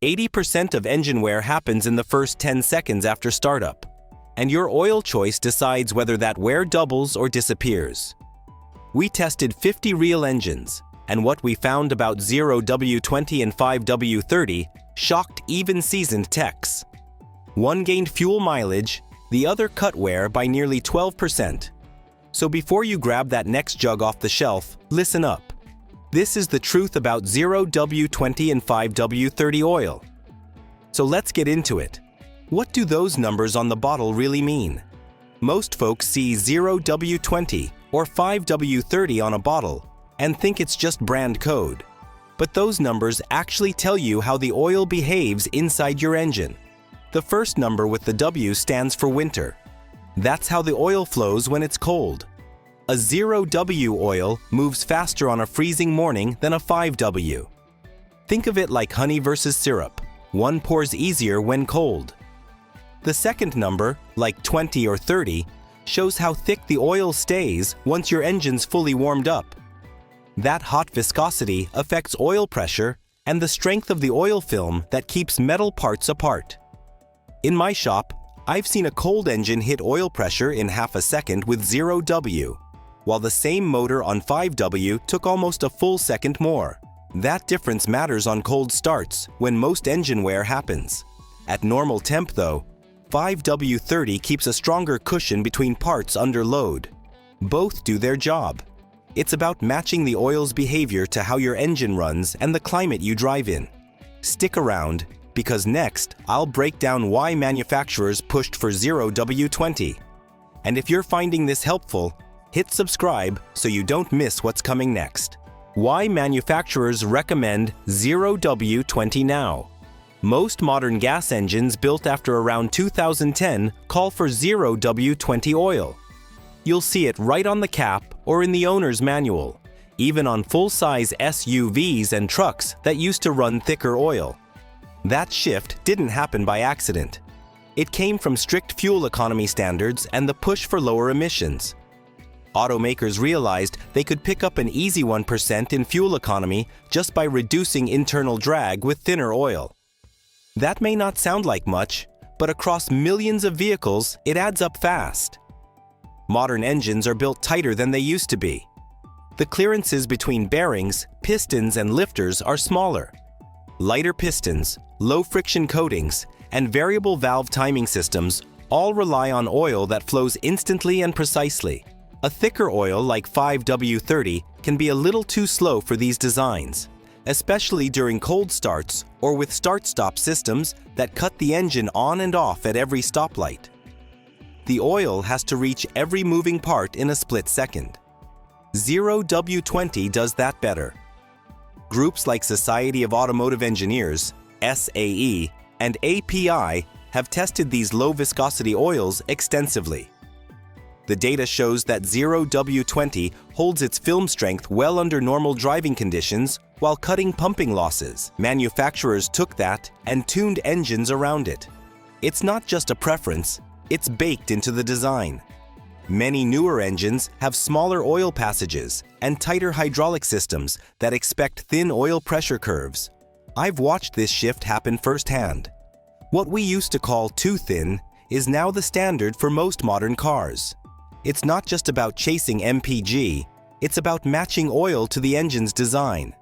80% of engine wear happens in the first 10 seconds after startup, and your oil choice decides whether that wear doubles or disappears. We tested 50 real engines, and what we found about 0W20 and 5W30 shocked even seasoned techs. One gained fuel mileage, the other cut wear by nearly 12%. So before you grab that next jug off the shelf, listen up. This is the truth about 0W20 and 5W30 oil. So let's get into it. What do those numbers on the bottle really mean? Most folks see 0W20 or 5W30 on a bottle and think it's just brand code. But those numbers actually tell you how the oil behaves inside your engine. The first number with the W stands for winter. That's how the oil flows when it's cold. A 0W oil moves faster on a freezing morning than a 5W. Think of it like honey versus syrup. One pours easier when cold. The second number, like 20 or 30, shows how thick the oil stays once your engine's fully warmed up. That hot viscosity affects oil pressure and the strength of the oil film that keeps metal parts apart. In my shop, I've seen a cold engine hit oil pressure in half a second with 0W, while the same motor on 5W took almost a full second more. That difference matters on cold starts when most engine wear happens. At normal temp though, 5W30 keeps a stronger cushion between parts under load. Both do their job. It's about matching the oil's behavior to how your engine runs and the climate you drive in. Stick around, because next, I'll break down why manufacturers pushed for 0W20. And if you're finding this helpful, hit subscribe so you don't miss what's coming next. Why manufacturers recommend 0W20 now. Most modern gas engines built after around 2010 call for 0W20 oil. You'll see it right on the cap or in the owner's manual, even on full-size SUVs and trucks that used to run thicker oil. That shift didn't happen by accident. It came from strict fuel economy standards and the push for lower emissions. Automakers realized they could pick up an easy 1% in fuel economy just by reducing internal drag with thinner oil. That may not sound like much, but across millions of vehicles, it adds up fast. Modern engines are built tighter than they used to be. The clearances between bearings, pistons, and lifters are smaller. Lighter pistons, low-friction coatings, and variable valve timing systems all rely on oil that flows instantly and precisely. A thicker oil like 5W30 can be a little too slow for these designs, especially during cold starts or with start-stop systems that cut the engine on and off at every stoplight. The oil has to reach every moving part in a split second. 0W20 does that better. Groups like Society of Automotive Engineers, SAE, and API have tested these low-viscosity oils extensively. The data shows that 0W20 holds its film strength well under normal driving conditions while cutting pumping losses. Manufacturers took that and tuned engines around it. It's not just a preference, it's baked into the design. Many newer engines have smaller oil passages and tighter hydraulic systems that expect thin oil pressure curves. I've watched this shift happen firsthand. What we used to call too thin is now the standard for most modern cars. It's not just about chasing MPG, it's about matching oil to the engine's design.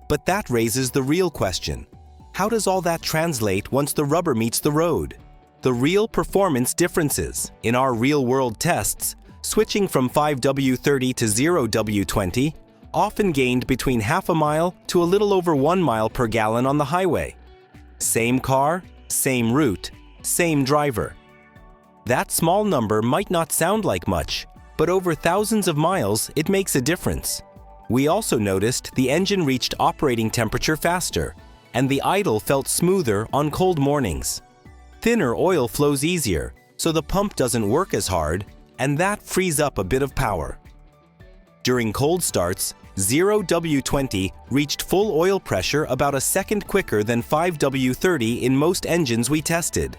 But that raises the real question. How does all that translate once the rubber meets the road? The real performance differences. In our real-world tests, switching from 5W30 to 0W20 often gained between half a mile to a little over 1 mile per gallon on the highway. Same car, same route, same driver. That small number might not sound like much, but over thousands of miles, it makes a difference. We also noticed the engine reached operating temperature faster, and the idle felt smoother on cold mornings. Thinner oil flows easier, so the pump doesn't work as hard, and that frees up a bit of power. During cold starts, 0W20 reached full oil pressure about a second quicker than 5W30 in most engines we tested.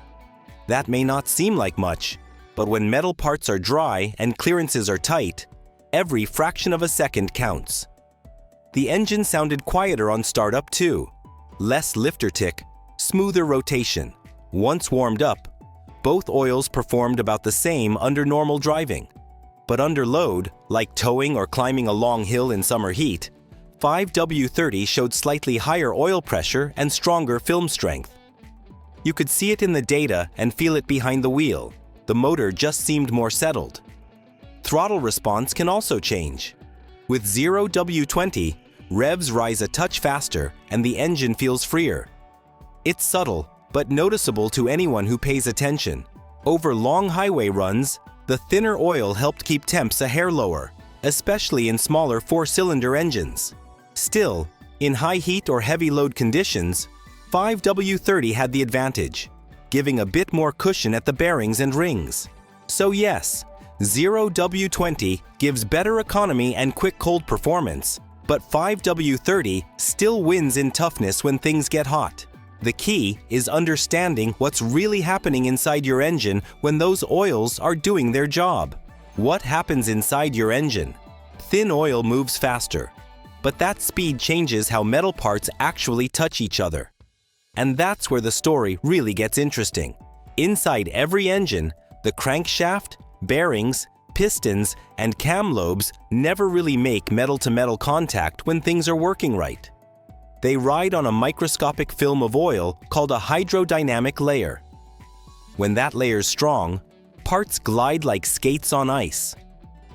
That may not seem like much, but when metal parts are dry and clearances are tight, every fraction of a second counts. The engine sounded quieter on startup too. Less lifter tick, smoother rotation. Once warmed up, both oils performed about the same under normal driving. But under load, like towing or climbing a long hill in summer heat, 5W30 showed slightly higher oil pressure and stronger film strength. You could see it in the data and feel it behind the wheel. The motor just seemed more settled. Throttle response can also change. With 0W20, revs rise a touch faster and the engine feels freer. It's subtle, but noticeable to anyone who pays attention. Over long highway runs, the thinner oil helped keep temps a hair lower, especially in smaller four-cylinder engines. Still, in high heat or heavy load conditions, 5W30 had the advantage, giving a bit more cushion at the bearings and rings. So yes, 0W20 gives better economy and quick cold performance, but 5W30 still wins in toughness when things get hot. The key is understanding what's really happening inside your engine when those oils are doing their job. What happens inside your engine? Thin oil moves faster, but that speed changes how metal parts actually touch each other. And that's where the story really gets interesting. Inside every engine, the crankshaft, bearings, pistons, and cam lobes never really make metal-to-metal contact when things are working right. They ride on a microscopic film of oil called a hydrodynamic layer. When that layer's strong, parts glide like skates on ice.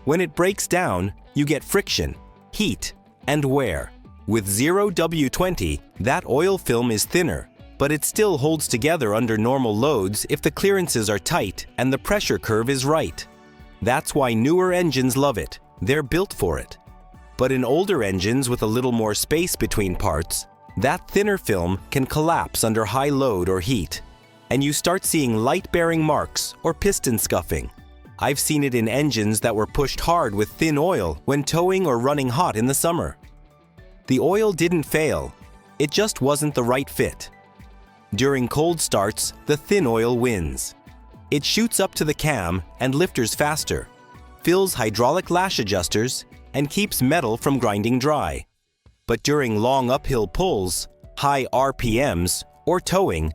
When it breaks down, you get friction, heat, and wear. With 0W20, that oil film is thinner, but it still holds together under normal loads if the clearances are tight and the pressure curve is right. That's why newer engines love it. They're built for it. But in older engines with a little more space between parts, that thinner film can collapse under high load or heat, and you start seeing light bearing marks or piston scuffing. I've seen it in engines that were pushed hard with thin oil when towing or running hot in the summer. The oil didn't fail, it just wasn't the right fit. During cold starts, the thin oil wins. It shoots up to the cam and lifters faster, fills hydraulic lash adjusters, and keeps metal from grinding dry. But during long uphill pulls, high RPMs, or towing,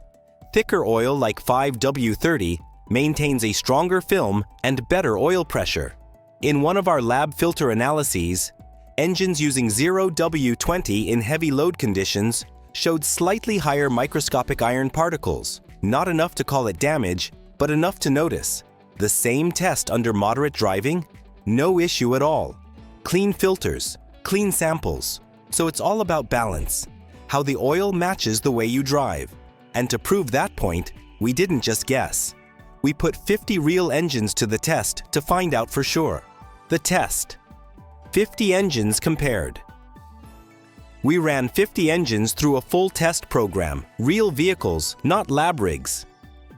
thicker oil like 5W30 maintains a stronger film and better oil pressure. In one of our lab filter analyses, engines using 0W20 in heavy load conditions showed slightly higher microscopic iron particles, not enough to call it damage, but enough to notice. The same test under moderate driving? No issue at all. Clean filters, clean samples. So it's all about balance, how the oil matches the way you drive. And to prove that point, we didn't just guess. We put 50 real engines to the test to find out for sure. The test. 50 engines compared. We ran 50 engines through a full test program, real vehicles, not lab rigs.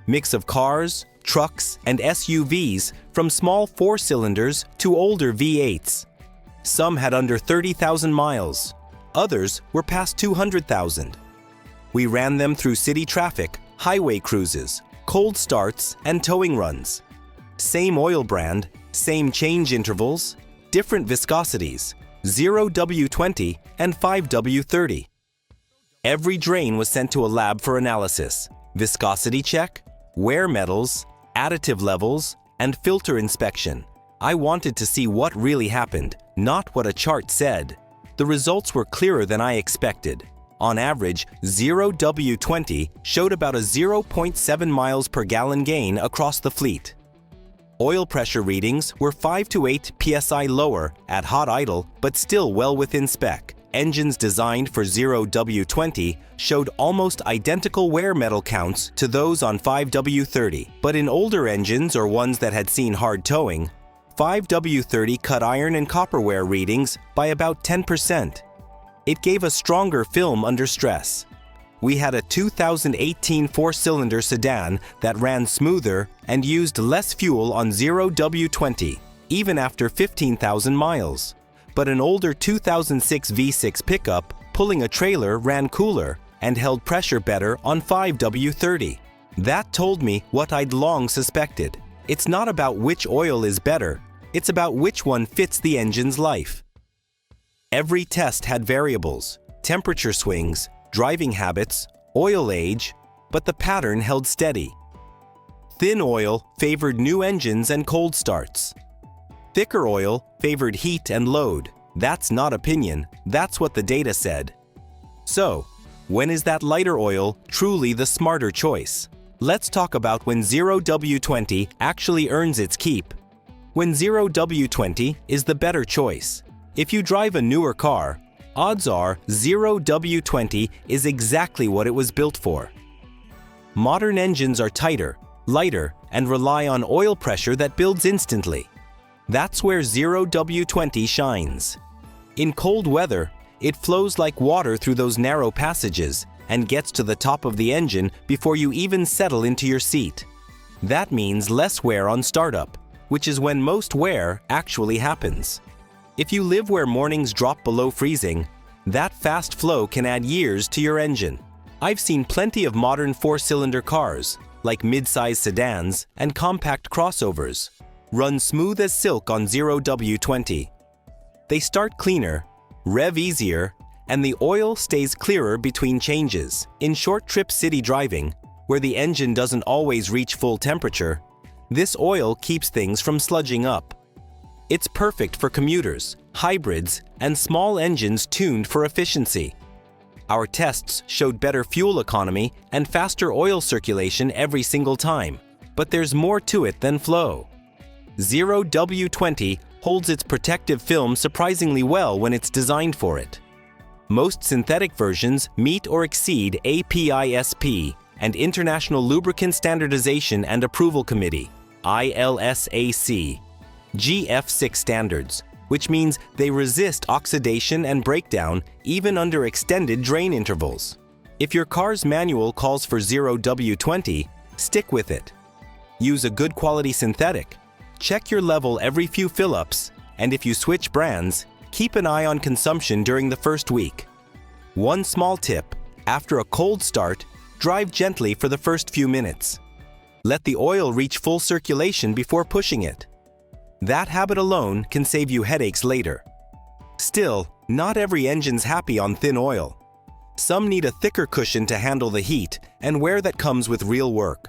Mix of cars, trucks, and SUVs from small four-cylinders to older V8s. Some had under 30,000 miles. Others were past 200,000. We ran them through city traffic, highway cruises, cold starts, and towing runs. Same oil brand, same change intervals, different viscosities, 0W20 and 5W30. Every drain was sent to a lab for analysis, viscosity check, wear metals, additive levels, and filter inspection. I wanted to see what really happened, not what a chart said. The results were clearer than I expected. On average, 0W20 showed about a 0.7 miles per gallon gain across the fleet. Oil pressure readings were 5 to 8 psi lower at hot idle, but still well within spec. Engines designed for 0W20 showed almost identical wear metal counts to those on 5W30. But in older engines or ones that had seen hard towing, 5W30 cut iron and copper wear readings by about 10%. It gave a stronger film under stress. We had a 2018 four-cylinder sedan that ran smoother and used less fuel on 0W20, even after 15,000 miles. But an older 2006 V6 pickup pulling a trailer ran cooler and held pressure better on 5W30. That told me what I'd long suspected. It's not about which oil is better, it's about which one fits the engine's life. Every test had variables, temperature swings, driving habits, oil age, but the pattern held steady. Thin oil favored new engines and cold starts. Thicker oil favored heat and load. That's not opinion, that's what the data said. So, when is that lighter oil truly the smarter choice? Let's talk about when 0W20 actually earns its keep. When 0W20 is the better choice. If you drive a newer car, odds are 0W20 is exactly what it was built for. Modern engines are tighter, lighter, and rely on oil pressure that builds instantly. That's where 0W20 shines. In cold weather, it flows like water through those narrow passages and gets to the top of the engine before you even settle into your seat. That means less wear on startup, which is when most wear actually happens. If you live where mornings drop below freezing, that fast flow can add years to your engine. I've seen plenty of modern four-cylinder cars, like mid-size sedans and compact crossovers, run smooth as silk on 0W20. They start cleaner, rev easier, and the oil stays clearer between changes. In short trip city driving, where the engine doesn't always reach full temperature, this oil keeps things from sludging up. It's perfect for commuters, hybrids, and small engines tuned for efficiency. Our tests showed better fuel economy and faster oil circulation every single time, but there's more to it than flow. 0W20 holds its protective film surprisingly well when it's designed for it. Most synthetic versions meet or exceed APISP and International Lubricant Standardization and Approval Committee (ILSAC) GF6 standards, which means they resist oxidation and breakdown even under extended drain intervals. If your car's manual calls for 0W20, stick with it. Use a good quality synthetic. Check your level every few fill-ups, and if you switch brands, keep an eye on consumption during the first week. One small tip: after a cold start, drive gently for the first few minutes. Let the oil reach full circulation before pushing it. That habit alone can save you headaches later. Still, not every engine's happy on thin oil. Some need a thicker cushion to handle the heat and wear that comes with real work.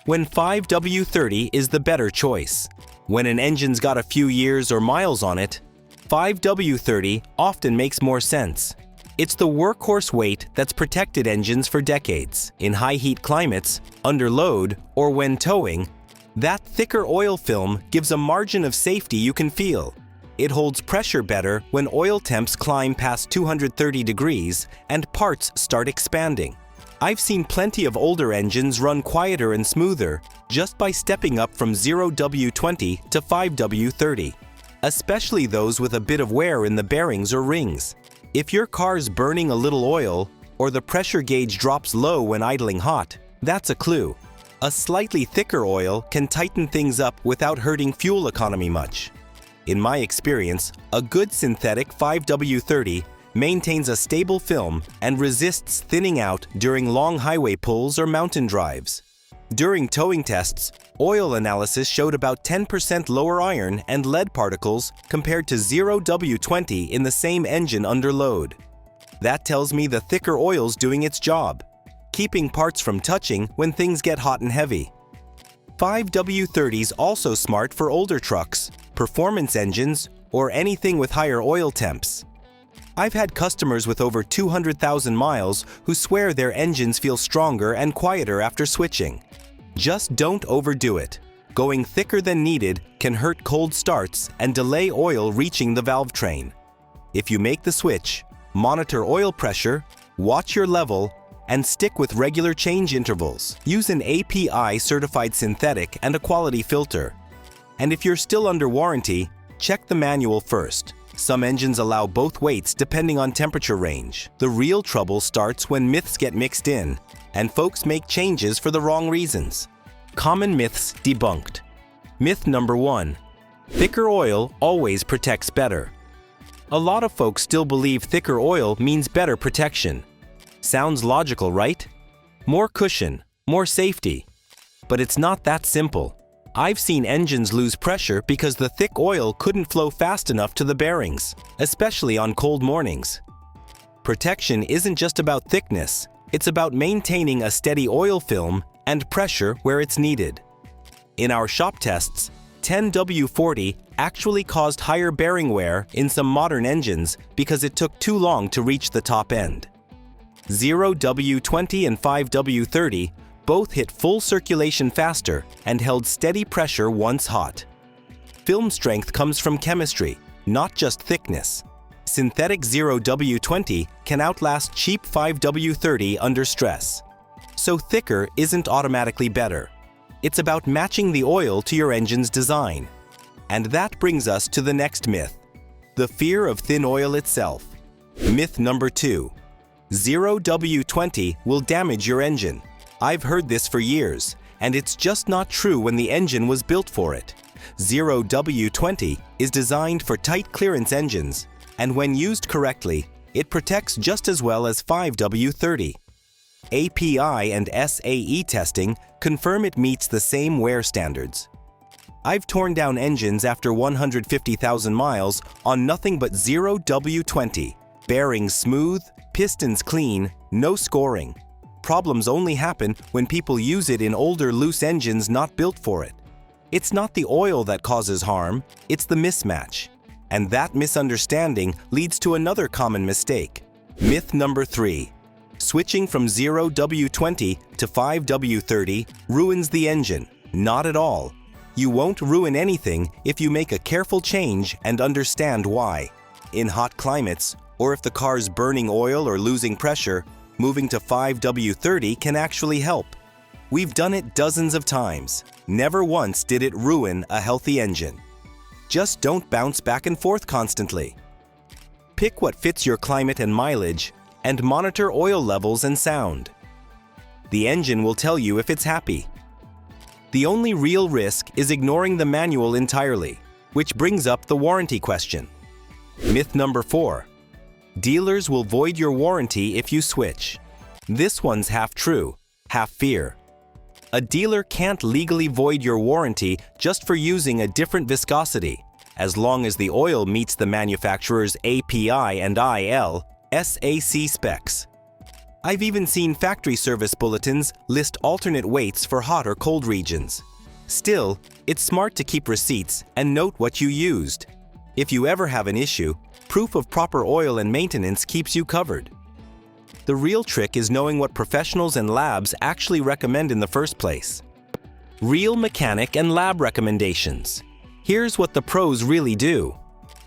When 5W30 is the better choice. When an engine's got a few years or miles on it, 5W30 often makes more sense. It's the workhorse weight that's protected engines for decades. In high heat climates, under load, or when towing, that thicker oil film gives a margin of safety you can feel. It holds pressure better when oil temps climb past 230 degrees and parts start expanding. I've seen plenty of older engines run quieter and smoother just by stepping up from 0W20 to 5W30, especially those with a bit of wear in the bearings or rings. If your car's burning a little oil or the pressure gauge drops low when idling hot, that's a clue. A slightly thicker oil can tighten things up without hurting fuel economy much. In my experience, a good synthetic 5W30 maintains a stable film and resists thinning out during long highway pulls or mountain drives. During towing tests, oil analysis showed about 10% lower iron and lead particles compared to 0W20 in the same engine under load. That tells me the thicker oil's doing its job, keeping parts from touching when things get hot and heavy. 5W30's also smart for older trucks, performance engines, or anything with higher oil temps. I've had customers with over 200,000 miles who swear their engines feel stronger and quieter after switching. Just don't overdo it. Going thicker than needed can hurt cold starts and delay oil reaching the valve train. If you make the switch, monitor oil pressure, watch your level, and stick with regular change intervals. Use an API-certified synthetic and a quality filter. And if you're still under warranty, check the manual first. Some engines allow both weights depending on temperature range. The real trouble starts when myths get mixed in, and folks make changes for the wrong reasons. Common myths debunked. Myth number 1. Thicker oil always protects better. A lot of folks still believe thicker oil means better protection. Sounds logical, right? More cushion, more safety. But it's not that simple. I've seen engines lose pressure because the thick oil couldn't flow fast enough to the bearings, especially on cold mornings. Protection isn't just about thickness, It's about maintaining a steady oil film and pressure where it's needed. In our shop tests, 10W40 actually caused higher bearing wear in some modern engines because it took too long to reach the top end. 0W20 and 5W30 both hit full circulation faster and held steady pressure once hot. Film strength comes from chemistry, not just thickness. Synthetic 0W20 can outlast cheap 5W30 under stress. So thicker isn't automatically better. It's about matching the oil to your engine's design. And that brings us to the next myth, the fear of thin oil itself. Myth number 2. 0W20 will damage your engine. I've heard this for years, and it's just not true when the engine was built for it. 0W20 is designed for tight clearance engines, and when used correctly, it protects just as well as 5W30. API and SAE testing confirm it meets the same wear standards. I've torn down engines after 150,000 miles on nothing but 0W20. Bearings smooth, pistons clean, no scoring. Problems only happen when people use it in older loose engines not built for it. It's not the oil that causes harm, it's the mismatch. And that misunderstanding leads to another common mistake. Myth number 3. Switching from 0W20 to 5W30 ruins the engine. Not at all. You won't ruin anything if you make a careful change and understand why. In hot climates, or if the car's burning oil or losing pressure, moving to 5W30 can actually help. We've done it dozens of times. Never once did it ruin a healthy engine. Just don't bounce back and forth constantly. Pick what fits your climate and mileage, and monitor oil levels and sound. The engine will tell you if it's happy. The only real risk is ignoring the manual entirely, which brings up the warranty question. Myth number 4. Dealers will void your warranty if you switch. This one's half true, half fear. A dealer can't legally void your warranty just for using a different viscosity, as long as the oil meets the manufacturer's API and SAC specs. I've even seen factory service bulletins list alternate weights for hot or cold regions. Still, it's smart to keep receipts and note what you used. If you ever have an issue, proof of proper oil and maintenance keeps you covered. The real trick is knowing what professionals and labs actually recommend in the first place. Real mechanic and lab recommendations. Here's what the pros really do.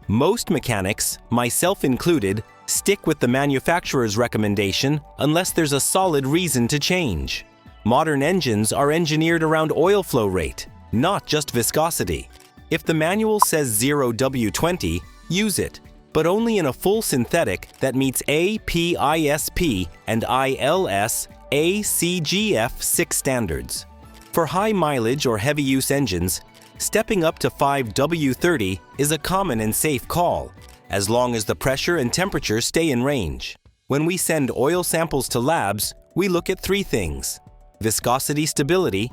Most mechanics, myself included, stick with the manufacturer's recommendation unless there's a solid reason to change. Modern engines are engineered around oil flow rate, not just viscosity. If the manual says 0W20, use it, but only in a full synthetic that meets APISP and ILS ACGF 6 standards. For high mileage or heavy use engines, stepping up to 5W30 is a common and safe call, as long as the pressure and temperature stay in range. When we send oil samples to labs, we look at 3 things: viscosity stability,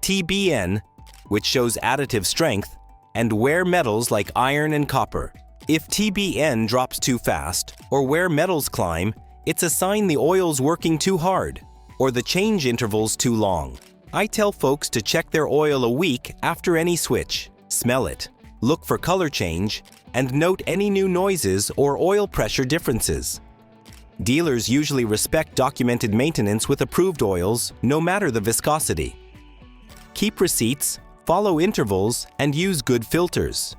TBN, which shows additive strength, and wear metals like iron and copper. If TBN drops too fast, or wear metals climb, it's a sign the oil's working too hard, or the change interval's too long. I tell folks to check their oil a week after any switch, smell it, look for color change, and note any new noises or oil pressure differences. Dealers usually respect documented maintenance with approved oils, no matter the viscosity. Keep receipts, follow intervals, and use good filters.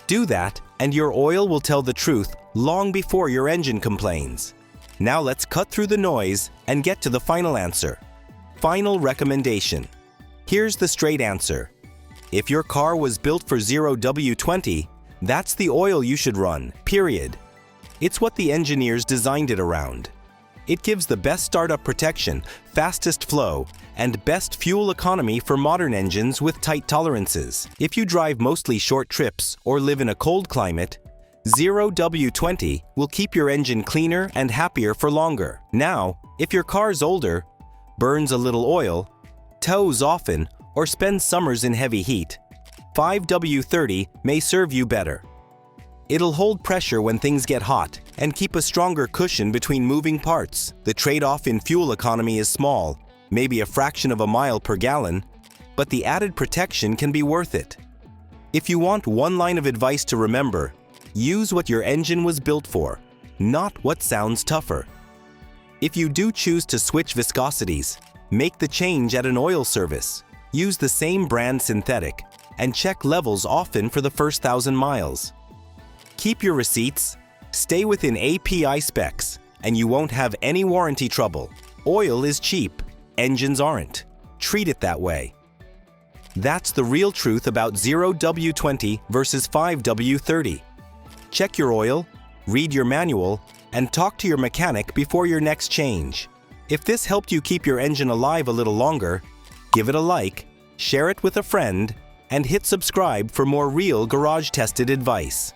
Do that, and your oil will tell the truth long before your engine complains. Now let's cut through the noise and get to the final answer. Final recommendation. Here's the straight answer. If your car was built for 0W20, that's the oil you should run, period. It's what the engineers designed it around. It gives the best startup protection, fastest flow, and best fuel economy for modern engines with tight tolerances. If you drive mostly short trips or live in a cold climate, 0W20 will keep your engine cleaner and happier for longer. Now, if your car's older, burns a little oil, tows often, or spends summers in heavy heat, 5W30 may serve you better. It'll hold pressure when things get hot and keep a stronger cushion between moving parts. The trade-off in fuel economy is small, maybe a fraction of a mile per gallon, but the added protection can be worth it. If you want one line of advice to remember, use what your engine was built for, not what sounds tougher. If you do choose to switch viscosities, make the change at an oil service. Use the same brand synthetic and check levels often for the first 1,000 miles. Keep your receipts, stay within API specs, and you won't have any warranty trouble. Oil is cheap, engines aren't. Treat it that way. That's the real truth about 0W20 versus 5W30. Check your oil, read your manual, and talk to your mechanic before your next change. If this helped you keep your engine alive a little longer, give it a like, share it with a friend, and hit subscribe for more real garage-tested advice.